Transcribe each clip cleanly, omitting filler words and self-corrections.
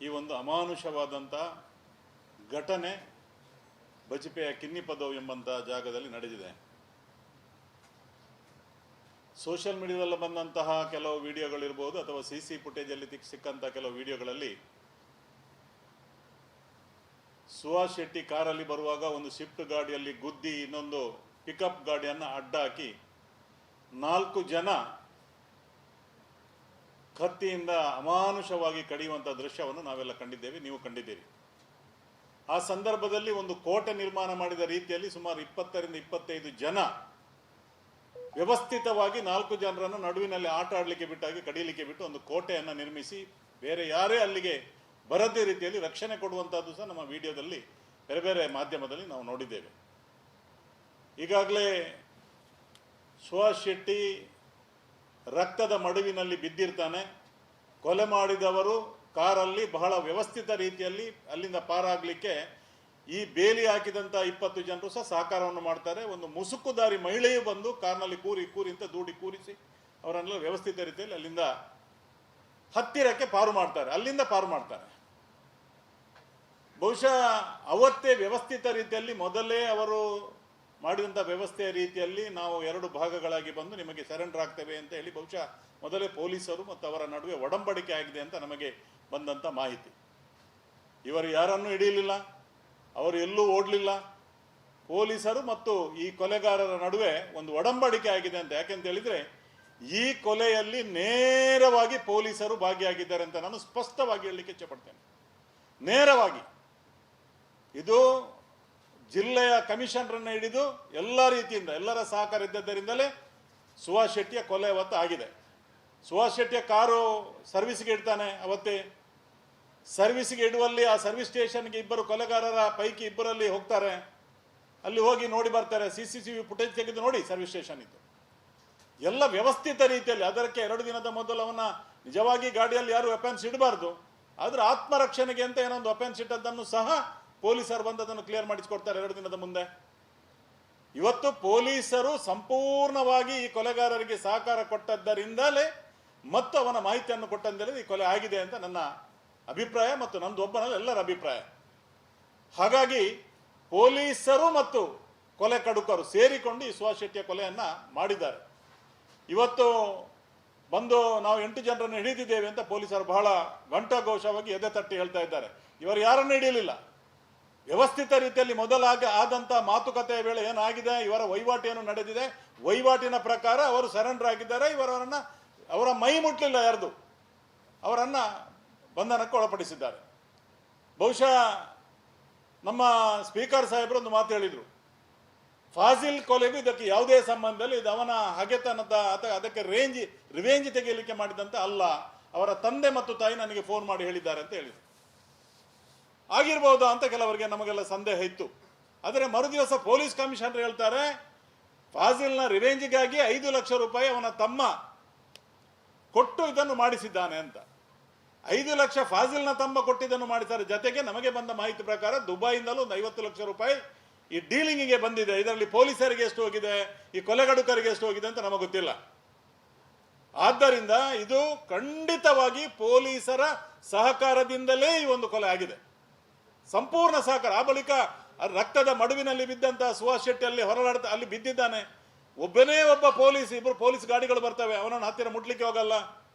ಈ ಒಂದು ಅಮಾನುಷವಾದಂಥ ಘಟನೆ ಬಜಿಪೆಯ ಕಿನ್ನಿಪದವು ಎಂಬಂಥ ಜಾಗದಲ್ಲಿ ನಡೆದಿದೆ. ಸೋಷಿಯಲ್ ಮೀಡಿಯಾದಲ್ಲಿ ಬಂದಂತಹ ಕೆಲವು ವಿಡಿಯೋಗಳಿರ್ಬೋದು ಅಥವಾ CC ಫುಟೇಜಲ್ಲಿ ಸಿಕ್ಕಂಥ ಕೆಲವು ವಿಡಿಯೋಗಳಲ್ಲಿ ಸುಹಾಸ್ ಶೆಟ್ಟಿ ಕಾರಲ್ಲಿ ಬರುವಾಗ ಒಂದು ಸ್ವಿಫ್ಟ್ ಗಾಡಿಯಲ್ಲಿ ಗುದ್ದಿ ಇನ್ನೊಂದು ಪಿಕಪ್ ಗಾಡಿಯನ್ನು ಅಡ್ಡ ಹಾಕಿ 4 ಜನ ಕತ್ತಿಯಿಂದ ಅಮಾನುಷವಾಗಿ ಕಡಿಯುವಂಥ ದೃಶ್ಯವನ್ನು ನಾವೆಲ್ಲ ಕಂಡಿದ್ದೇವೆ, ನೀವು ಕಂಡಿದ್ದೀರಿ. ಆ ಸಂದರ್ಭದಲ್ಲಿ ಒಂದು ಕೋಟೆ ನಿರ್ಮಾಣ ಮಾಡಿದ ರೀತಿಯಲ್ಲಿ ಸುಮಾರು 20 ರಿಂದ 25 ಜನ ವ್ಯವಸ್ಥಿತವಾಗಿ 4 ಜನರನ್ನು ನಡುವಿನಲ್ಲಿ ಆಟ ಆಡಲಿಕ್ಕೆ ಬಿಟ್ಟಾಗಿ ಕಡಿಯಲಿಕ್ಕೆ ಬಿಟ್ಟು ಒಂದು ಕೋಟೆಯನ್ನು ನಿರ್ಮಿಸಿ ಬೇರೆ ಯಾರೇ ಅಲ್ಲಿಗೆ ಬರದೇ ರೀತಿಯಲ್ಲಿ ರಕ್ಷಣೆ ಕೊಡುವಂಥದ್ದು ಸಹ ನಮ್ಮ ವಿಡಿಯೋದಲ್ಲಿ ಬೇರೆ ಬೇರೆ ಮಾಧ್ಯಮದಲ್ಲಿ ನಾವು ನೋಡಿದ್ದೇವೆ. ಈಗಾಗಲೇ ಸುಹಾಸ್ ಶೆಟ್ಟಿ ರಕ್ತದ ಮಡುವಿನಲ್ಲಿ ಬಿದ್ದಿರ್ತಾನೆ. ಕೊಲೆ ಮಾಡಿದವರು ಕಾರಲ್ಲಿ ಬಹಳ ವ್ಯವಸ್ಥಿತ ರೀತಿಯಲ್ಲಿ ಅಲ್ಲಿಂದ ಪಾರಾಗಲಿಕ್ಕೆ ಈ ಬೇಲಿ ಹಾಕಿದಂಥ 20 ಜನರು ಸಹ ಸಹಕಾರವನ್ನು ಮಾಡ್ತಾರೆ. ಒಂದು ಮುಸುಕುದಾರಿ ಮಹಿಳೆಯು ಬಂದು ಕಾರ್ನಲ್ಲಿ ಕೂರಿ ಅಂತ ದೂಡಿ ಕೂರಿಸಿ ಅವರನ್ನೆಲ್ಲ ವ್ಯವಸ್ಥಿತ ರೀತಿಯಲ್ಲಿ ಅಲ್ಲಿಂದ ಹತ್ತಿರಕ್ಕೆ ಪಾರು ಮಾಡ್ತಾರೆ, ಅಲ್ಲಿಂದ ಪಾರು ಮಾಡ್ತಾರೆ. ಬಹುಶಃ ಅವತ್ತೇ ವ್ಯವಸ್ಥಿತ ರೀತಿಯಲ್ಲಿ ಮೊದಲೇ ಅವರು ಮಾಡಿದಂಥ ವ್ಯವಸ್ಥೆಯ ರೀತಿಯಲ್ಲಿ ನಾವು 2 ಭಾಗಗಳಾಗಿ ಬಂದು ನಿಮಗೆ ಸರೆಂಡರ್ ಆಗ್ತೇವೆ ಅಂತ ಹೇಳಿ ಬಹುಶಃ ಮೊದಲೇ ಪೊಲೀಸರು ಮತ್ತು ಅವರ ನಡುವೆ ಒಡಂಬಡಿಕೆ ಆಗಿದೆ ಅಂತ ನಮಗೆ ಬಂದಂಥ ಮಾಹಿತಿ. ಇವರು ಯಾರನ್ನೂ ಹಿಡಿಯಲಿಲ್ಲ, ಅವರು ಎಲ್ಲೂ ಓಡಲಿಲ್ಲ. ಪೊಲೀಸರು ಮತ್ತು ಈ ಕೊಲೆಗಾರರ ನಡುವೆ ಒಂದು ಒಡಂಬಡಿಕೆ ಆಗಿದೆ ಅಂತ. ಯಾಕೆಂತ ಹೇಳಿದರೆ ಈ ಕೊಲೆಯಲ್ಲಿ ನೇರವಾಗಿ ಪೊಲೀಸರು ಭಾಗಿಯಾಗಿದ್ದಾರೆ ಅಂತ ನಾನು ಸ್ಪಷ್ಟವಾಗಿ ಹೇಳಲಿಕ್ಕೆ ಇಚ್ಛೆಪಡ್ತೇನೆ. ನೇರವಾಗಿ ಇದು ಜಿಲ್ಲೆಯ ಕಮಿಷನರನ್ನು ಹಿಡಿದು ಎಲ್ಲ ರೀತಿಯಿಂದ ಎಲ್ಲರ ಸಹಕಾರ ಇದ್ದದ್ದರಿಂದಲೇ ಸುಹಾಸ್ ಶೆಟ್ಟಿಯ ಕೊಲೆ ಅವತ್ತು ಆಗಿದೆ. ಸುಹಾಸ್ ಶೆಟ್ಟಿಯ ಕಾರು ಸರ್ವಿಸ್ಗೆ ಇಡ್ತಾನೆ. ಅವತ್ತೇ ಸರ್ವಿಸ್ಗೆ ಇಡುವಲ್ಲಿ ಆ ಸರ್ವಿಸ್ ಸ್ಟೇಷನ್ಗೆ 2 ಕೊಲೆಗಾರರ ಪೈಕಿ 2 ಹೋಗ್ತಾರೆ. ಅಲ್ಲಿ ಹೋಗಿ ನೋಡಿ ಬರ್ತಾರೆ. CCTV ಫುಟೇಜ್ ತೆಗೆದು ನೋಡಿ ಸರ್ವಿಸ್ ಸ್ಟೇಷನ್ ಇತ್ತು. ಎಲ್ಲ ವ್ಯವಸ್ಥಿತ ರೀತಿಯಲ್ಲಿ. ಅದಕ್ಕೆ 2 ದಿನದ ಮೊದಲು ಅವನ ನಿಜವಾಗಿ ಗಾಡಿಯಲ್ಲಿ ಯಾರು ವೆಪನ್ಸ್ ಇಡಬಾರ್ದು, ಆದರೆ ಆತ್ಮರಕ್ಷಣೆಗೆ ಅಂತ ಏನೊಂದು ವೆಪನ್ಸ್ ಇಟ್ಟದ್ದನ್ನು ಸಹ ಪೊಲೀಸರು ಬಂದು ಅದನ್ನು ಕ್ಲಿಯರ್ ಮಾಡಿಸಿಕೊಡ್ತಾರೆ 2 ದಿನದ ಮುಂದೆ. ಇವತ್ತು ಪೊಲೀಸರು ಸಂಪೂರ್ಣವಾಗಿ ಈ ಕೊಲೆಗಾರರಿಗೆ ಸಹಕಾರ ಕೊಟ್ಟದ್ದರಿಂದಲೇ ಮತ್ತು ಅವನ ಮಾಹಿತಿಯನ್ನು ಕೊಟ್ಟಂದಲೇ ಈ ಕೊಲೆ ಆಗಿದೆ ಅಂತ ನನ್ನ ಅಭಿಪ್ರಾಯ ಮತ್ತು ನಮ್ದು ಒಬ್ಬನಲ್ಲ ಎಲ್ಲರ ಅಭಿಪ್ರಾಯ. ಹಾಗಾಗಿ ಪೊಲೀಸರು ಮತ್ತು ಕೊಲೆ ಕಡುಕರು ಸೇರಿಕೊಂಡು ಈ ಸುಹಾಸ್ ಶೆಟ್ಟಿಯ ಕೊಲೆಯನ್ನು ಮಾಡಿದ್ದಾರೆ. ಇವತ್ತು ಬಂದು ನಾವು 8 ಜನರನ್ನು ಹಿಡಿದಿದ್ದೇವೆ ಅಂತ ಪೊಲೀಸರು ಬಹಳ ಘಂಟಾಘೋಷವಾಗಿ ಎದೆ ತಟ್ಟಿ ಹೇಳ್ತಾ ಇದ್ದಾರೆ. ಇವರು ಯಾರನ್ನು ಹಿಡಿಯಲಿಲ್ಲ. ವ್ಯವಸ್ಥಿತ ರೀತಿಯಲ್ಲಿ ಆದಂಥ ಮಾತುಕತೆಯ ವೇಳೆ ಏನಾಗಿದೆ, ಇವರ ವಹಿವಾಟು ಏನು ನಡೆದಿದೆ, ವಹಿವಾಟಿನ ಪ್ರಕಾರ ಅವರು ಸರೆಂಡರ್ ಆಗಿದ್ದಾರೆ. ಅವರ ಮೈ ಮುಟ್ಟಲಿಲ್ಲ, ಯಾರ್ದು ಅವರನ್ನು ಬಂಧನಕ್ಕೆ ಒಳಪಡಿಸಿದ್ದಾರೆ. ಬಹುಶಃ ನಮ್ಮ ಸ್ಪೀಕರ್ ಸಾಹೇಬರು ಒಂದು ಮಾತು ಹೇಳಿದರು, ಫಾಜಿಲ್ ಕೊಲೆಗೂ ಇದಕ್ಕೆ ಯಾವುದೇ ಸಂಬಂಧದಲ್ಲಿ ಇದು ಅವನ ಹಗೆತನದ ಅಥವಾ ಅದಕ್ಕೆ ರಿವೆಂಜ್ ತೆಗೆಯಲಿಕ್ಕೆ ಮಾಡಿದಂತ ಅಲ್ಲ, ಅವರ ತಂದೆ ಮತ್ತು ತಾಯಿ ನನಗೆ ಫೋನ್ ಮಾಡಿ ಹೇಳಿದ್ದಾರೆ ಅಂತ ಹೇಳಿದರು. ಆಗಿರ್ಬೋದಾ ಅಂತ ಕೆಲವರಿಗೆ ನಮಗೆಲ್ಲ ಸಂದೇಹ ಇತ್ತು. ಆದರೆ ಮರುದಿವಸ ಪೊಲೀಸ್ ಕಮಿಷನರ್ ಹೇಳ್ತಾರೆ ಫಾಜಿಲ್ನ ರಿವೆಂಜ್ಗಾಗಿ 5 ಲಕ್ಷ ರೂಪಾಯಿ ಅವನ ತಮ್ಮ ಕೊಟ್ಟು ಇದನ್ನು ಮಾಡಿಸಿದ್ದಾನೆ ಅಂತ. 5 ಲಕ್ಷ ಫಾಜಿಲ್ನ ತಮ್ಮ ಕೊಟ್ಟಿದ್ದನ್ನು ಮಾಡಿದ್ದಾರೆ. ಜೊತೆಗೆ ನಮಗೆ ಬಂದ ಮಾಹಿತಿ ಪ್ರಕಾರ ದುಬೈಯಿಂದಲೂ ಒಂದು 50 ಲಕ್ಷ ರೂಪಾಯಿ ಈ ಡೀಲಿಂಗಿಗೆ ಬಂದಿದೆ. ಇದರಲ್ಲಿ ಪೊಲೀಸರಿಗೆ ಎಷ್ಟು ಹೋಗಿದೆ, ಈ ಕೊಲೆಗಡುಕರಿಗೆ ಎಷ್ಟು ಹೋಗಿದೆ ಅಂತ ನಮಗೆ ಗೊತ್ತಿಲ್ಲ. ಆದ್ದರಿಂದ ಇದು ಖಂಡಿತವಾಗಿ ಪೊಲೀಸರ ಸಹಕಾರದಿಂದಲೇ ಈ ಒಂದು ಕೊಲೆ ಆಗಿದೆ, ಸಂಪೂರ್ಣ ಸಹಕಾರ. ಆ ಬಳಿಕ ರಕ್ತದ ಮಡುವಿನಲ್ಲಿ ಬಿದ್ದಂತ ಸುಹಾಸ್ ಶೆಟ್ಟಿ ಅಲ್ಲಿ ಹೊರಲಾಡ್ತಾ ಅಲ್ಲಿ ಬಿದ್ದಿದ್ದಾನೆ. ಒಬ್ಬನೇ ಒಬ್ಬ ಪೊಲೀಸ್, 2 ಪೊಲೀಸ್ ಗಾಡಿಗಳು ಬರ್ತವೆ, ಅವನನ್ನು ಹತ್ತಿರ ಮುಟ್ಲಿಕ್ಕೆ ಹೋಗಲ್ಲ.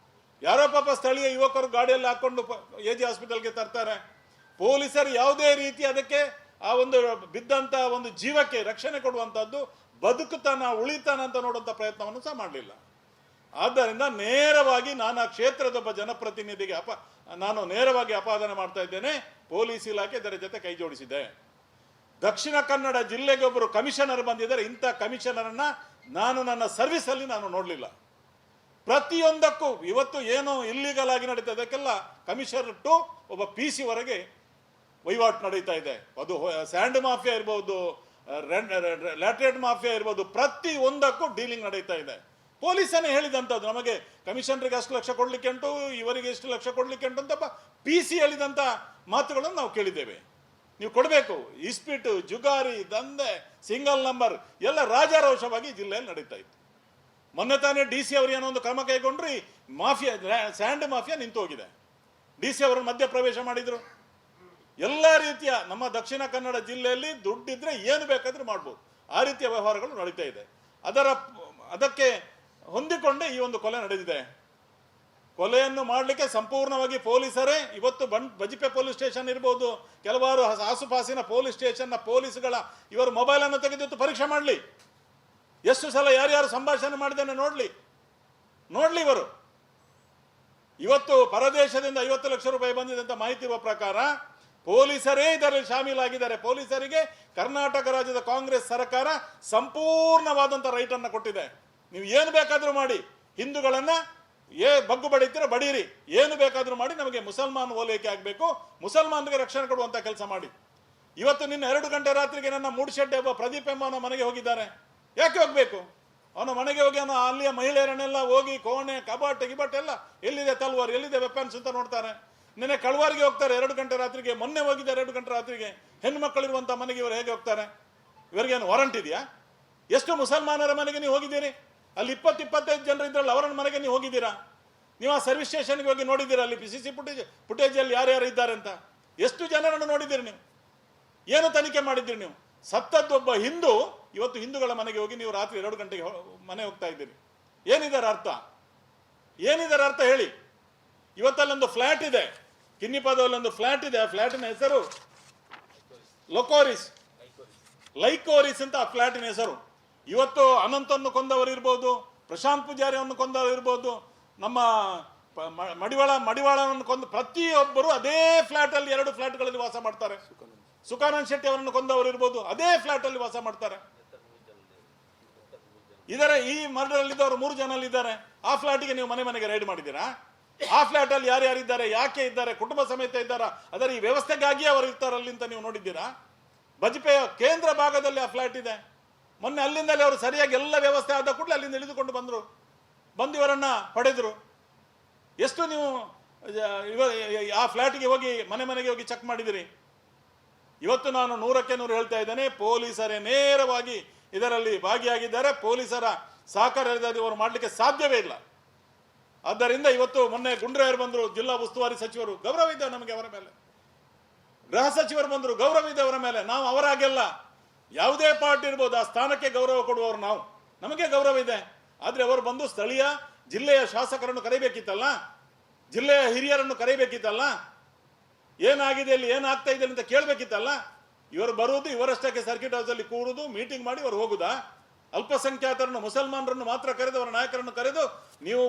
ಯಾರೋ ಪಾಪ ಸ್ಥಳೀಯ ಯುವಕರು ಗಾಡಿಯಲ್ಲಿ ಹಾಕೊಂಡು AG ಹಾಸ್ಪಿಟಲ್ಗೆ ತರ್ತಾರೆ. ಪೊಲೀಸರು ಯಾವುದೇ ರೀತಿ ಅದಕ್ಕೆ ಆ ಒಂದು ಬಿದ್ದಂತ ಒಂದು ಜೀವಕ್ಕೆ ರಕ್ಷಣೆ ಕೊಡುವಂತದ್ದು, ಬದುಕುತ್ತಾನ ಉಳಿತಾನ ಅಂತ ನೋಡುವಂತ ಪ್ರಯತ್ನವನ್ನು ಸಹ ಮಾಡಲಿಲ್ಲ. ಆದ್ದರಿಂದ ನೇರವಾಗಿ ನಾನು ಆ ಕ್ಷೇತ್ರದ ಒಬ್ಬ ಜನಪ್ರತಿನಿಧಿಗೆ ನಾನು ನೇರವಾಗಿ ಅಪಾದನೆ ಮಾಡ್ತಾ ಇದ್ದೇನೆ. ಪೊಲೀಸ್ ಇಲಾಖೆ ಇದರ ಜೊತೆ ಕೈ ಜೋಡಿಸಿದೆ. ದಕ್ಷಿಣ ಕನ್ನಡ ಜಿಲ್ಲೆಗೆ ಒಬ್ಬರು ಕಮಿಷನರ್ ಬಂದಿದ್ದಾರೆ. ಇಂಥ ಕಮಿಷನರನ್ನ ನಾನು ನನ್ನ ಸರ್ವಿಸ್ ಅಲ್ಲಿ ನಾನು ನೋಡಲಿಲ್ಲ. ಪ್ರತಿಯೊಂದಕ್ಕೂ ಇವತ್ತು ಏನು ಇಲ್ಲಿಗಲ್ ಆಗಿ ನಡೀತಾ ಇದಕ್ಕೆಲ್ಲ ಕಮಿಷನರ್ ಟು ಒಬ್ಬ PC ವರೆಗೆ ವಹಿವಾಟು ನಡೀತಾ ಇದೆ. ಅದು ಸ್ಯಾಂಡ್ ಮಾಫಿಯಾ ಇರ್ಬೋದು, ಲ್ಯಾಟ್ರೇಟ್ ಮಾಫಿಯಾ ಇರ್ಬೋದು, ಪ್ರತಿ ಒಂದಕ್ಕೂ ಡೀಲಿಂಗ್ ನಡೀತಾ ಇದೆ. ಪೊಲೀಸನೇ ಹೇಳಿದಂಥದ್ದು, ನಮಗೆ ಕಮಿಷನರ್ಗೆ ಅಷ್ಟು ಲಕ್ಷ ಕೊಡ್ಲಿಕ್ಕೆ ಉಂಟು, ಇವರಿಗೆ ಎಷ್ಟು ಲಕ್ಷ ಕೊಡ್ಲಿಕ್ಕೆ ಉಂಟು ಅಂತ PC ಹೇಳಿದಂಥ ಮಾತುಗಳನ್ನು ನಾವು ಕೇಳಿದ್ದೇವೆ. ನೀವು ಕೊಡಬೇಕು. ಇಸ್ಪಿಟ್, ಜುಗಾರಿ, ದಂಧೆ, ಸಿಂಗಲ್ ನಂಬರ್ ಎಲ್ಲ ರಾಜಾರೋಷವಾಗಿ ಜಿಲ್ಲೆಯಲ್ಲಿ ನಡೀತಾ ಇತ್ತು. ಮೊನ್ನೆ ತಾನೇ DC ಅವರು ಏನೋ ಒಂದು ಕ್ರಮ ಕೈಗೊಂಡ್ರಿ, ಮಾಫಿಯಾ ಸ್ಯಾಂಡ್ ಮಾಫಿಯಾ ನಿಂತು ಹೋಗಿದೆ. DC ಅವರನ್ನು ಮಧ್ಯಪ್ರವೇಶ ಮಾಡಿದ್ರು. ಎಲ್ಲ ರೀತಿಯ ನಮ್ಮ ದಕ್ಷಿಣ ಕನ್ನಡ ಜಿಲ್ಲೆಯಲ್ಲಿ ದುಡ್ಡಿದ್ರೆ ಏನು ಬೇಕಾದ್ರೂ ಮಾಡ್ಬೋದು, ಆ ರೀತಿಯ ವ್ಯವಹಾರಗಳು ನಡೀತಾ ಇದೆ. ಅದಕ್ಕೆ ಹೊಂದಿಕೊಂಡೇ ಈ ಒಂದು ಕೊಲೆ ನಡೆದಿದೆ. ಕೊಲೆಯನ್ನು ಮಾಡಲಿಕ್ಕೆ ಸಂಪೂರ್ಣವಾಗಿ ಪೊಲೀಸರೇ ಇವತ್ತು ಬಜಿಪೆ ಪೊಲೀಸ್ ಸ್ಟೇಷನ್ ಇರ್ಬೋದು, ಕೆಲವಾರು ಆಸುಪಾಸಿನ ಪೊಲೀಸ್ ಸ್ಟೇಷನ್ನ ಪೊಲೀಸ್ಗಳ ಇವರು ಮೊಬೈಲನ್ನು ತೆಗೆದಿತ್ತು ಪರೀಕ್ಷೆ ಮಾಡಲಿ, ಎಷ್ಟು ಸಲ ಯಾರ್ಯಾರು ಸಂಭಾಷಣೆ ಮಾಡಿದ್ದೇನೆ ನೋಡ್ಲಿ. ಇವರು ಇವತ್ತು ಪರದೇಶದಿಂದ 50 ಲಕ್ಷ ರೂಪಾಯಿ ಬಂದಿದೆ ಅಂತ ಮಾಹಿತಿ ಇರುವ ಪ್ರಕಾರ ಪೊಲೀಸರೇ ಇದರಲ್ಲಿ ಶಾಮೀಲಾಗಿದ್ದಾರೆ. ಪೊಲೀಸರಿಗೆ ಕರ್ನಾಟಕ ರಾಜ್ಯದ ಕಾಂಗ್ರೆಸ್ ಸರ್ಕಾರ ಸಂಪೂರ್ಣವಾದಂಥ ರೈಟ್ ಅನ್ನು ಕೊಟ್ಟಿದೆ. ನೀವು ಏನು ಬೇಕಾದರೂ ಮಾಡಿ, ಹಿಂದೂಗಳನ್ನ ಬಗ್ಗು ಬಡಿತೀರ ಬಡೀರಿ, ಏನು ಬೇಕಾದರೂ ಮಾಡಿ, ನಮಗೆ ಮುಸಲ್ಮಾನ್ ಓಲೈಕೆ ಆಗಬೇಕು, ಮುಸಲ್ಮಾನರಿಗೆ ರಕ್ಷಣೆ ಕೊಡುವಂಥ ಕೆಲಸ ಮಾಡಿ. ಇವತ್ತು ನಿನ್ನ 2 ಗಂಟೆ ರಾತ್ರಿಗೆ ನನ್ನ ಮೂಡ್ಶೆಡ್ಡೆ ಒಬ್ಬ ಪ್ರದೀಪ್ ಎಂಬವನ ಮನೆಗೆ ಹೋಗಿದ್ದಾರೆ. ಯಾಕೆ ಹೋಗಬೇಕು? ಅವನ ಮನೆಗೆ ಹೋಗಿ ಅವನು ಅಲ್ಲಿಯ ಮಹಿಳೆಯರನ್ನೆಲ್ಲ ಹೋಗಿ ಕೋಣೆ ಕಬಾಟ್ ಗಿಬಾಟ್ ಎಲ್ಲ ಎಲ್ಲಿದೆ ತಲ್ವಾರ್, ಎಲ್ಲಿದೆ ವೆಪನ್ಸ್ ಅಂತ ನೋಡ್ತಾರೆ. ನಿನ್ನೆ ಕಳ್ವಾರಿಗೆ ಹೋಗ್ತಾರೆ 2 ಗಂಟೆ ರಾತ್ರಿಗೆ, ಮೊನ್ನೆ ಹೋಗಿದ್ದಾರೆ 2 ಗಂಟೆ ರಾತ್ರಿಗೆ. ಹೆಣ್ಣು ಮಕ್ಕಳಿರುವಂಥ ಮನೆಗೆ ಇವರು ಹೇಗೆ ಹೋಗ್ತಾರೆ? ಇವರಿಗೇನು ವಾರಂಟ್ ಇದೆಯಾ? ಎಷ್ಟು ಮುಸಲ್ಮಾನರ ಮನೆಗೆ ನೀವು ಹೋಗಿದ್ದೀರಿ? ಅಲ್ಲಿ 20-25 ಜನರು ಇದ್ರಲ್ಲ, ಅವರ ಮನೆಗೆ ನೀವು ಹೋಗಿದ್ದೀರಾ? ನೀವು ಆ ಸರ್ವಿಸ್ ಸ್ಟೇಷನ್ಗೆ ಹೋಗಿ ನೋಡಿದ್ದೀರಾ? ಅಲ್ಲಿ PCC ಫುಟೇಜಲ್ಲಿ ಯಾರ್ಯಾರು ಇದ್ದಾರೆ ಅಂತ ಎಷ್ಟು ಜನರನ್ನು ನೋಡಿದ್ದೀರಿ ನೀವು? ಏನು ತನಿಖೆ ಮಾಡಿದ್ದೀರಿ ನೀವು? ಸತ್ತದ್ದೊಬ್ಬ ಹಿಂದೂ ಇವತ್ತು ಹಿಂದೂಗಳ ಮನೆಗೆ ಹೋಗಿ ನೀವು ರಾತ್ರಿ 2 ಗಂಟೆಗೆ ಮನೆ ಹೋಗ್ತಾ ಇದ್ದೀರಿ. ಏನಿದರ ಅರ್ಥ? ಹೇಳಿ. ಇವತ್ತಲ್ಲೊಂದು ಫ್ಲಾಟ್ ಇದೆ, ಕಿನ್ನಿಪದಲ್ಲೊಂದು ಫ್ಲಾಟ್ ಇದೆ. ಆ ಫ್ಲಾಟಿನ ಹೆಸರು ಲೈಕೋರಿಸ್ ಅಂತ ಆ ಫ್ಲಾಟಿನ ಹೆಸರು. ಇವತ್ತು ಅನಂತನ್ನು ಕೊಂದವರು ಇರ್ಬೋದು, ಪ್ರಶಾಂತ್ ಪೂಜಾರಿಯನ್ನು ಕೊಂದವರು ಇರ್ಬೋದು, ನಮ್ಮ ಮಡಿವಾಳವನ್ನು ಕೊಂದ ಪ್ರತಿಯೊಬ್ಬರು ಅದೇ ಫ್ಲಾಟ್ ಅಲ್ಲಿ 2 ಫ್ಲಾಟ್ಗಳಲ್ಲಿ ವಾಸ ಮಾಡ್ತಾರೆ. ಸುಖಾನಂದ್ ಶೆಟ್ಟಿ ಅವರನ್ನು ಕೊಂದವರು ಇರ್ಬೋದು, ಅದೇ ಫ್ಲಾಟ್ ಅಲ್ಲಿ ವಾಸ ಮಾಡ್ತಾರೆ. ಈ ಮರ್ಡರ್ ಅಲ್ಲಿದ್ದವರು 3 ಜನ ಇದ್ದಾರೆ. ಆ ಫ್ಲಾಟಿಗೆ ನೀವು ಮನೆಗೆ ರೈಡ್ ಮಾಡಿದ್ದೀರಾ? ಆ ಫ್ಲಾಟ್ ಅಲ್ಲಿ ಯಾರ್ಯಾರಿದ್ದಾರೆ, ಯಾಕೆ ಇದ್ದಾರೆ, ಕುಟುಂಬ ಸಮೇತ ಇದ್ದಾರಾ, ಅದರ ಈ ವ್ಯವಸ್ಥೆಗಾಗಿ ಅವರು ಇರ್ತಾರಲ್ಲಿ ಅಂತ ನೀವು ನೋಡಿದ್ದೀರಾ? ಬಜ್ಪೆಯ ಕೇಂದ್ರ ಭಾಗದಲ್ಲಿ ಆ ಫ್ಲಾಟ್ ಇದೆ. ಮೊನ್ನೆ ಅಲ್ಲಿಂದಲೇ ಅವರು ಸರಿಯಾಗಿ ಎಲ್ಲ ವ್ಯವಸ್ಥೆ ಆದ ಕೂಡಲೇ ಅಲ್ಲಿಂದ ಇಳಿದುಕೊಂಡು ಬಂದು ಇವರನ್ನ ಪಡೆದ್ರು. ಎಷ್ಟು ನೀವು ಆ ಫ್ಲಾಟ್ಗೆ ಹೋಗಿ ಮನೆಗೆ ಹೋಗಿ ಚೆಕ್ ಮಾಡಿದಿರಿ? ಇವತ್ತು ನಾನು 100ಕ್ಕೆ 100 ಹೇಳ್ತಾ ಇದ್ದೇನೆ, ಪೊಲೀಸರೇ ನೇರವಾಗಿ ಇದರಲ್ಲಿ ಭಾಗಿಯಾಗಿದ್ದಾರೆ. ಪೊಲೀಸರ ಸಹಕಾರ ಇಲ್ಲದೆ ಅವರು ಮಾಡಲಿಕ್ಕೆ ಸಾಧ್ಯವೇ ಇಲ್ಲ. ಆದ್ದರಿಂದ ಇವತ್ತು ಮೊನ್ನೆ ಗುಂಡ್ರಾಯರು ಬಂದರು, ಜಿಲ್ಲಾ ಉಸ್ತುವಾರಿ ಸಚಿವರು, ಗೌರವ ಇದೆ ನಮಗೆ ಅವರ ಮೇಲೆ. ಗೃಹ ಸಚಿವರು ಬಂದರು, ಗೌರವ ಇದೆ ಅವರ ಮೇಲೆ. ನಾವು ಅವರಾಗೆಲ್ಲ ಯಾವುದೇ ಪಾರ್ಟಿ ಇರ್ಬೋದು, ಆ ಸ್ಥಾನಕ್ಕೆ ಗೌರವ ಕೊಡುವವರು ನಾವು, ನಮಗೆ ಗೌರವ ಇದೆ. ಆದರೆ ಅವರು ಬಂದು ಸ್ಥಳೀಯ ಜಿಲ್ಲೆಯ ಶಾಸಕರನ್ನು ಕರೆಯಬೇಕಿತ್ತಲ್ಲ, ಜಿಲ್ಲೆಯ ಹಿರಿಯರನ್ನು ಕರೆಯಬೇಕಿತ್ತಲ್ಲ, ಏನಾಗಿದೆ ಇಲ್ಲಿ, ಏನಾಗ್ತಾ ಇದೆ ಅಂತ ಕೇಳಬೇಕಿತ್ತಲ್ಲ. ಇವರು ಬರುವುದು, ಇವರಷ್ಟಕ್ಕೆ ಸರ್ಕಿಟ್ ಹೌಸಲ್ಲಿ ಕೂರುವುದು, ಮೀಟಿಂಗ್ ಮಾಡಿ ಅವರು ಹೋಗುದಾ? ಅಲ್ಪಸಂಖ್ಯಾತರನ್ನು, ಮುಸಲ್ಮಾನರನ್ನು ಮಾತ್ರ ಕರೆದು, ಅವರ ನಾಯಕರನ್ನು ಕರೆದು, ನೀವು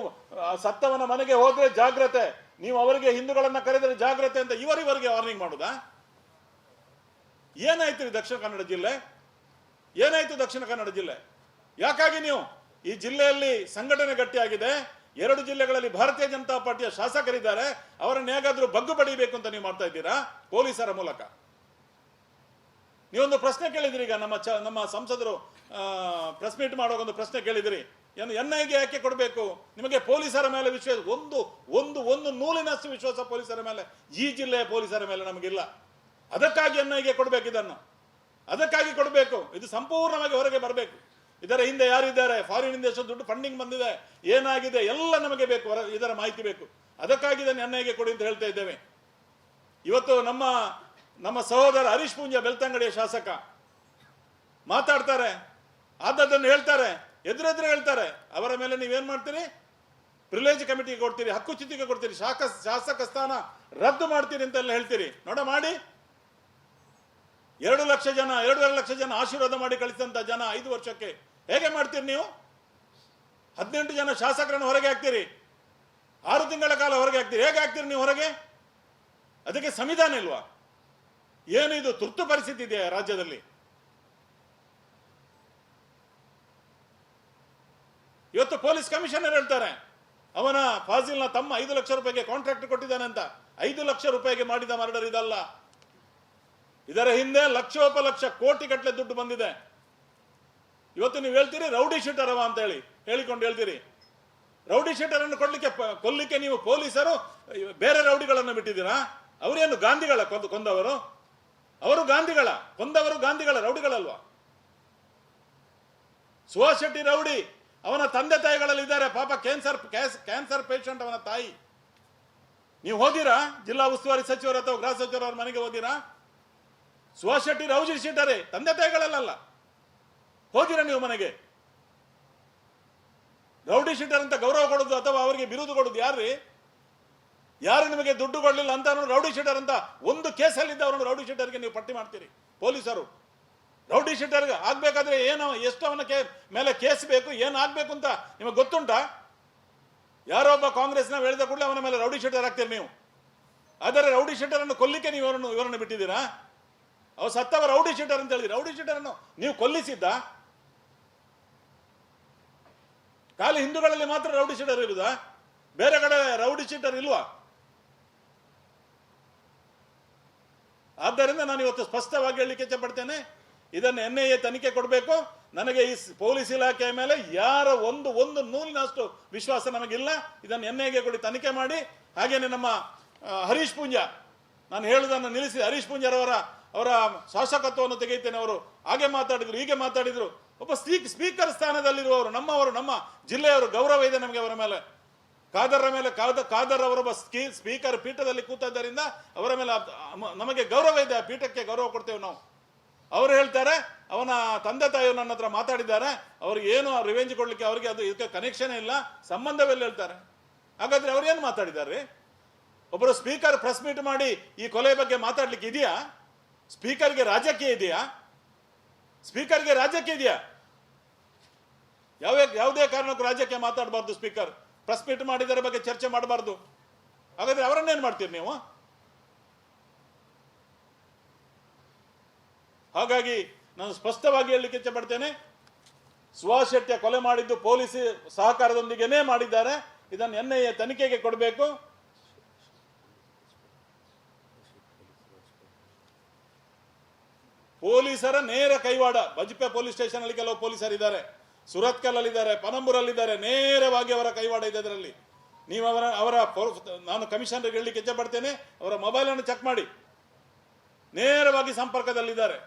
ಸತ್ತವನ ಮನೆಗೆ ಹೋದ್ರೆ ಜಾಗ್ರತೆ, ನೀವು ಅವರಿಗೆ ಹಿಂದೂಗಳನ್ನ ಕರೆದರೆ ಜಾಗ್ರತೆ ಅಂತ ಇವರಿಗೆ ವಾರ್ನಿಂಗ್ ಮಾಡುದಾ? ಏನಾಯ್ತು ದಕ್ಷಿಣ ಕನ್ನಡ ಜಿಲ್ಲೆ? ದಕ್ಷಿಣ ಕನ್ನಡ ಜಿಲ್ಲೆ ಯಾಕಾಗಿ ನೀವು ಈ ಜಿಲ್ಲೆಯಲ್ಲಿ ಸಂಘಟನೆ ಗಟ್ಟಿಯಾಗಿದೆ. 2 ಜಿಲ್ಲೆಗಳಲ್ಲಿ ಭಾರತೀಯ ಜನತಾ ಪಾರ್ಟಿಯ ಶಾಸಕರಿದ್ದಾರೆ, ಅವರನ್ನು ಹೇಗಾದ್ರೂ ಬಗ್ಗು ಬಡಿಬೇಕು ಅಂತ ನೀವು ಮಾಡ್ತಾ ಇದ್ದೀರಾ ಪೊಲೀಸರ ಮೂಲಕ. ನೀವೊಂದು ಪ್ರಶ್ನೆ ಕೇಳಿದ್ರಿ, ಈಗ ನಮ್ಮ ಸಂಸದರು ಪ್ರೆಸ್ ಮೀಟ್ ಮಾಡುವಾಗ ಒಂದು ಪ್ರಶ್ನೆ ಕೇಳಿದಿರಿ, NIಗೆ ಯಾಕೆ ಕೊಡಬೇಕು? ನಿಮಗೆ ಪೊಲೀಸರ ಮೇಲೆ ವಿಶ್ವಾಸ ಒಂದು ನೂಲಿನಷ್ಟು ವಿಶ್ವಾಸ ಪೊಲೀಸರ ಮೇಲೆ, ಈ ಜಿಲ್ಲೆಯ ಪೊಲೀಸರ ಮೇಲೆ ನಮಗಿಲ್ಲ. ಅದಕ್ಕಾಗಿ NIಗೆ ಕೊಡಬೇಕು, ಅದಕ್ಕಾಗಿ ಕೊಡಬೇಕು. ಇದು ಸಂಪೂರ್ಣವಾಗಿ ಹೊರಗೆ ಬರಬೇಕು. ಇದರ ಹಿಂದೆ ಯಾರಿದ್ದಾರೆ, ಫಾರಿನ್ ಎಷ್ಟು ದುಡ್ಡು ಫಂಡಿಂಗ್ ಬಂದಿದೆ, ಏನಾಗಿದೆ ಎಲ್ಲ ನಮಗೆ ಬೇಕು, ಇದರ ಮಾಹಿತಿ ಬೇಕು. ಅದಕ್ಕಾಗಿ ಇದನ್ನು NIಗೆ ಕೊಡಿ ಅಂತ ಹೇಳ್ತಾ ಇದ್ದೇವೆ. ಇವತ್ತು ನಮ್ಮ ಸಹೋದರ ಹರೀಶ್ ಪೂಂಜಾ ಬೆಳ್ತಂಗಡಿಯ ಶಾಸಕ ಮಾತಾಡ್ತಾರೆ, ಆದದ್ದನ್ನು ಹೇಳ್ತಾರೆ, ಎದುರೆದುರು ಹೇಳ್ತಾರೆ. ಅವರ ಮೇಲೆ ನೀವೇನ್ ಮಾಡ್ತೀರಿ? ಪ್ರಿವಿಲೇಜ್ ಕಮಿಟಿಗೆ ಕೊಡ್ತೀರಿ, ಹಕ್ಕುಚ್ಯುತಿಗೆ ಕೊಡ್ತೀರಿ, ಶಾಸಕ ಸ್ಥಾನ ರದ್ದು ಮಾಡ್ತೀರಿ ಅಂತೆಲ್ಲ ಹೇಳ್ತೀರಿ. ಮಾಡಿ 2 ಲಕ್ಷ ಜನ 2.5 ಲಕ್ಷ ಜನ ಆಶೀರ್ವಾದ ಮಾಡಿ ಕಳಿಸಿದಂತ ಜನ 5 ವರ್ಷಕ್ಕೆ ಹೇಗೆ ಮಾಡ್ತೀರಿ ನೀವು? 18 ಜನ ಶಾಸಕರನ್ನು ಹೊರಗೆ ಹಾಕ್ತೀರಿ, 6 ತಿಂಗಳ ಕಾಲ ಹೊರಗೆ ಹಾಕ್ತೀರಿ. ಹೇಗೆ ಹಾಕ್ತೀರಿ ನೀವು ಹೊರಗೆ? ಅದಕ್ಕೆ ಸಂವಿಧಾನ ಇಲ್ವಾ? ಏನು ಇದು ತುರ್ತು ಪರಿಸ್ಥಿತಿ ಇದೆಯಾ ರಾಜ್ಯದಲ್ಲಿ? ಇವತ್ತು ಪೊಲೀಸ್ ಕಮಿಷನರ್ ಹೇಳ್ತಾರೆ, ಅವನ ಫಾಜಿಲ್ನ ತಮ್ಮ 5 ಲಕ್ಷ ರೂಪಾಯಿಗೆ ಕಾಂಟ್ರಾಕ್ಟ್ ಕೊಟ್ಟಿದ್ದಾನೆ ಅಂತ. 5 ಲಕ್ಷ ರೂಪಾಯಿಗೆ ಮಾಡಿದ ಮರ್ಡರ್ ಇದಲ್ಲ. ಇದರ ಹಿಂದೆ ಲಕ್ಷೋಪಲಕ್ಷ ಕೋಟಿ ಗಟ್ಟಲೆ ದುಡ್ಡು ಬಂದಿದೆ. ಇವತ್ತು ನೀವು ಹೇಳ್ತೀರಿ ರೌಡಿ ಶೀಟರ್ ಅವ ಅಂತ ಹೇಳಿಕೊಂಡು ಹೇಳ್ತೀರಿ. ರೌಡಿ ಶೀಟರ್ ಅನ್ನು ಕೊಲ್ಲಿಕ್ಕೆ ನೀವು ಪೊಲೀಸರು ಬೇರೆ ರೌಡಿಗಳನ್ನು ಬಿಟ್ಟಿದ್ದೀರಾ? ಅವರೇನು ಗಾಂಧಿಗಳ ಕೊಂದವರು? ಅವರು ಕೊಂದವರು ಗಾಂಧಿಗಳ ರೌಡಿಗಳಲ್ವಾ? ಸುಭಾಷ್ ಶೆಟ್ಟಿ ರೌಡಿ, ಅವನ ತಂದೆ ತಾಯಿಗಳಲ್ಲಿ ಇದ್ದಾರೆ ಪಾಪ, ಕ್ಯಾನ್ಸರ್ ಪೇಷಂಟ್ ಅವನ ತಾಯಿ. ನೀವು ಹೋದಿರಾ ಜಿಲ್ಲಾ ಉಸ್ತುವಾರಿ ಸಚಿವರು ಅಥವಾ ಗೃಹ ಸಚಿವರು ಅವ್ರ ಮನೆಗೆ ಹೋದಿರಾ? ಸುಭಾಷ್ ಶೆಟ್ಟಿ ರೌಡಿ ಶೀಟರೇ, ತಂದೆ ತಾಯಿಗಳಲ್ಲ. ಹೋದಿರಾ ನೀವು ಮನೆಗೆ? ರೌಡಿ ಶೀಟರ್ ಅಂತ ಗೌರವ ಕೊಡೋದು ಅಥವಾ ಅವರಿಗೆ ಬಿರುದು ಕೊಡೋದು ಯಾರ್ರೀ? ಯಾರು ನಿಮಗೆ ದುಡ್ಡು ಕೊಡಲಿಲ್ಲ ಅಂತ ರೌಡಿ ಶೀಟರ್ ಅಂತ ಒಂದು ಕೇಸಲ್ಲಿದ್ದ ಅವರನ್ನು ರೌಡಿ ಶೀಟರ್ಗೆ ನೀವು ಪಟ್ಟಿ ಮಾಡ್ತೀರಿ ಪೊಲೀಸರು. ರೌಡಿ ಶೀಟರ್ಗೆ ಆಗ್ಬೇಕಾದ್ರೆ ಏನು, ಎಷ್ಟು ಅವನ ಮೇಲೆ ಕೇಸ್ ಬೇಕು, ಏನು ಆಗ್ಬೇಕು ಅಂತ ನಿಮಗೆ ಗೊತ್ತುಂಟಾ? ಯಾರೋ ಒಬ್ಬ ಕಾಂಗ್ರೆಸ್ನ ಹೇಳಿದ ಕೂಡಲೇ ಅವನ ಮೇಲೆ ರೌಡಿ ಶೀಟರ್ ಆಗ್ತೀರಿ ನೀವು. ಆದರೆ ರೌಡಿ ಶೀಟರ್ ಅನ್ನು ಕೊಲ್ಲಿಕ್ಕೆ ನೀವು ಇವರನ್ನು ಬಿಟ್ಟಿದ್ದೀರಾ? ಅವ್ರು ಸತ್ತವ ರೌಡಿ ಶೀಟರ್ ಅಂತ ಹೇಳಿದ್ರಿ. ರೌಡಿ ಶೀಟರ್ ಅನ್ನು ನೀವು ಕೊಲ್ಲಿಸಿದ್ದ? ಖಾಲಿ ಹಿಂದೂಗಳಲ್ಲಿ ಮಾತ್ರ ರೌಡಿ ಶೀಟರ್ ಇರುವುದಾ? ಬೇರೆ ಕಡೆ ರೌಡಿ ಶೀಟರ್ ಇಲ್ವಾ? ಆದ್ದರಿಂದ ನಾನು ಇವತ್ತು ಸ್ಪಷ್ಟವಾಗಿ ಹೇಳಲಿಕ್ಕೆ ಇಚ್ಛೆಪಡ್ತೇನೆ, ಇದನ್ನು NIA ತನಿಖೆ ಕೊಡಬೇಕು. ನನಗೆ ಈ ಪೊಲೀಸ್ ಇಲಾಖೆಯ ಮೇಲೆ ಯಾರ ಒಂದು ನೂಲಿನಷ್ಟು ವಿಶ್ವಾಸ ನಮಗಿಲ್ಲ. ಇದನ್ನು NIAಗೆ ಕೊಡಿ, ತನಿಖೆ ಮಾಡಿ. ಹಾಗೇನೆ ನಮ್ಮ ಹರೀಶ್ ಪೂಂಜಾ, ನಾನು ಹೇಳುವುದನ್ನು ನಿಲ್ಲಿಸಿ, ಹರೀಶ್ ಪೂಂಜಾರವರ ಶಾಸಕತ್ವವನ್ನು ತೆಗೆಯುತ್ತೇನೆ. ಅವರು ಹಾಗೆ ಮಾತಾಡಿದ್ರು, ಹೀಗೆ ಮಾತಾಡಿದ್ರು. ಒಬ್ಬ ಸ್ಪೀಕರ್ ಸ್ಥಾನದಲ್ಲಿರುವವರು, ನಮ್ಮ ಜಿಲ್ಲೆಯವರು, ಗೌರವ ಇದೆ ನಮಗೆ ಅವರ ಮೇಲೆ. ಖಾದರ್ ಅವರೊಬ್ಬ ಸ್ಪೀಕರ್ ಪೀಠದಲ್ಲಿ ಕೂತದ್ದರಿಂದ ಅವರ ಮೇಲೆ ನಮಗೆ ಗೌರವ ಇದೆ. ಆ ಪೀಠಕ್ಕೆ ಗೌರವ ಕೊಡ್ತೇವೆ ನಾವು. ಅವರು ಹೇಳ್ತಾರೆ ಅವನ ತಂದೆ ತಾಯಿಯವರು ನನ್ನ ಹತ್ರ ಮಾತಾಡಿದ್ದಾರೆ, ಅವ್ರಿಗೆ ಏನು ರಿವೆಂಜ್ ಕೊಡ್ಲಿಕ್ಕೆ ಅವರಿಗೆ ಅದು ಇದಕ್ಕೆ ಕನೆಕ್ಷನ್ ಇಲ್ಲ, ಸಂಬಂಧವೆಲ್ಲ ಹೇಳ್ತಾರೆ. ಹಾಗಾದ್ರೆ ಅವ್ರು ಏನು ಮಾತಾಡಿದ್ದಾರೆ? ಒಬ್ಬರು ಸ್ಪೀಕರ್ ಪ್ರೆಸ್ ಮೀಟ್ ಮಾಡಿ ಈ ಕೊಲೆ ಬಗ್ಗೆ ಮಾತಾಡ್ಲಿಕ್ಕೆ ಇದೆಯಾ? ಸ್ಪೀಕರ್ಗೆ ರಾಜಕೀಯ ಇದೆಯಾ? ಸ್ಪೀಕರ್ಗೆ ರಾಜಕೀಯ ಇದೆಯಾ? ಯಾವುದೇ ಕಾರಣಕ್ಕೂ ರಾಜ್ಯಕ್ಕೆ ಮಾತಾಡಬಾರ್ದು. ಸ್ಪೀಕರ್ ಪ್ರೆಸ್ ಮೀಟ್ ಮಾಡಿದರ ಬಗ್ಗೆ ಚರ್ಚೆ ಮಾಡಬಾರ್ದು. ಹಾಗಾದ್ರೆ ಅವರನ್ನೇನು ಮಾಡ್ತೀರಿ ನೀವು? ಹಾಗಾಗಿ ನಾನು ಸ್ಪಷ್ಟವಾಗಿ ಹೇಳಲಿಕ್ಕೆ ಇಚ್ಛೆ ಪಡ್ತೇನೆ, ಸುಭಾಷ್ ಶೆಟ್ಟಿಯ ಕೊಲೆ ಮಾಡಿದ್ದು ಪೊಲೀಸ್ ಸಹಕಾರದೊಂದಿಗೆನೇ ಮಾಡಿದ್ದಾರೆ. ಇದನ್ನು NIA ತನಿಖೆಗೆ ಕೊಡಬೇಕು. ಪೊಲೀಸರ ನೇರ ಕೈವಾಡ. ಬಜ್ಪೆ ಪೊಲೀಸ್ ಸ್ಟೇಷನ್ ಅಲ್ಲಿ ಕೆಲವು ಪೊಲೀಸರಿದ್ದಾರೆ, ಸುರತ್ಕಲ್ಲಲ್ಲಿದ್ದಾರೆ, ಪನಂಬೂರಲ್ಲಿದ್ದಾರೆ. ನೇರವಾಗಿ ಅವರ ಕೈವಾಡ ಇದೆ ಅದರಲ್ಲಿ. ನೀವು ನಾನು ಕಮಿಷನರ್ಗೆ ಹೇಳಲಿಕ್ಕೆ ಇಚ್ಛೆ ಪಡ್ತೇನೆ, ಅವರ ಮೊಬೈಲ್ ಅನ್ನು ಚೆಕ್ ಮಾಡಿ. ನೇರವಾಗಿ ಸಂಪರ್ಕದಲ್ಲಿದ್ದಾರೆ.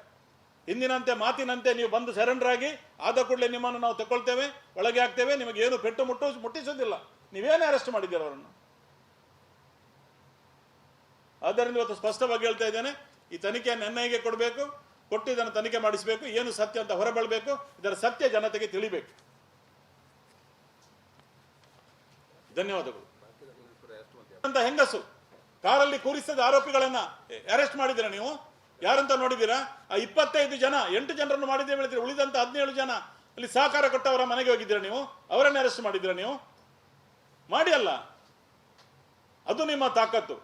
ಹಿಂದಿನಂತೆ ಮಾತಿನಂತೆ ನೀವು ಬಂದು ಸರೆಂಡರ್ ಆಗಿ ಆದ ಕೂಡಲೇ ನಿಮ್ಮನ್ನು ನಾವು ತಗೊಳ್ತೇವೆ, ಒಳಗೆ ಹಾಕ್ತೇವೆ. ನಿಮಗೆ ಏನು ಪೆಟ್ಟು ಮುಟ್ಟಿಸೋದಿಲ್ಲ. ನೀವೇನೇ ಅರೆಸ್ಟ್ ಮಾಡಿದ್ದೀರ ಅವರನ್ನು. ಆದ್ದರಿಂದ ಇವತ್ತು ಸ್ಪಷ್ಟವಾಗಿ ಹೇಳ್ತಾ ಇದ್ದೇನೆ, ಈ ತನಿಖೆಯನ್ನು NIAಗೆ ಕೊಡಬೇಕು, ಕೊಟ್ಟು ಇದನ್ನು ತನಿಖೆ ಮಾಡಿಸಬೇಕು. ಏನು ಸತ್ಯ ಅಂತ ಹೊರಬೀಳಬೇಕು. ಇದರ ಸತ್ಯ ಜನತೆಗೆ ತಿಳಿಬೇಕು. ಧನ್ಯವಾದಗಳು. ಅಂತ ಹೆಂಗಸು ಕಾರಲ್ಲಿ ಕೂರಿಸಿದ ಆರೋಪಿಗಳನ್ನ ಅರೆಸ್ಟ್ ಮಾಡಿದ್ದೀರಾ ನೀವು? ಯಾರಂತ ನೋಡಿದ್ದೀರಾ? ಆ 25 ಜನ, 8 ಜನರನ್ನು ಮಾಡಿದ್ದೇವೆ ಹೇಳಿದ್ರೆ, ಉಳಿದಂತ 17 ಜನ ಅಲ್ಲಿ ಸಹಕಾರ ಕೊಟ್ಟವರ ಮನೆಗೆ ಹೋಗಿದ್ದೀರಾ ನೀವು? ಅವರನ್ನೇ ಅರೆಸ್ಟ್ ಮಾಡಿದ್ದೀರಾ ನೀವು? ಮಾಡಿ ಅಲ್ಲ, ಅದು ನಿಮ್ಮ ತಾಕತ್ತು.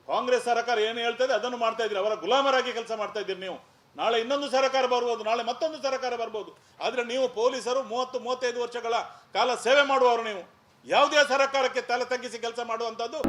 ಕಾಂಗ್ರೆಸ್ ಸರ್ಕಾರ ಏನು ಹೇಳ್ತದೆ ಅದನ್ನು ಮಾಡ್ತಾ ಇದ್ದೀರಿ. ಅವರ ಗುಲಾಮರಾಗಿ ಕೆಲಸ ಮಾಡ್ತಾ ಇದ್ದೀರಿ ನೀವು. ನಾಳೆ ಇನ್ನೊಂದು ಸರ್ಕಾರ ಬರ್ಬೋದು, ನಾಳೆ ಮತ್ತೊಂದು ಸರ್ಕಾರ ಬರ್ಬೋದು. ಆದ್ರೆ ನೀವು ಪೊಲೀಸರು 30-35 ವರ್ಷಗಳ ಕಾಲ ಸೇವೆ ಮಾಡುವವರು. ನೀವು ಯಾವುದೇ ಸರ್ಕಾರಕ್ಕೆ ತಲೆ ತಗ್ಗಿಸಿ ಕೆಲಸ ಮಾಡುವಂಥದ್ದು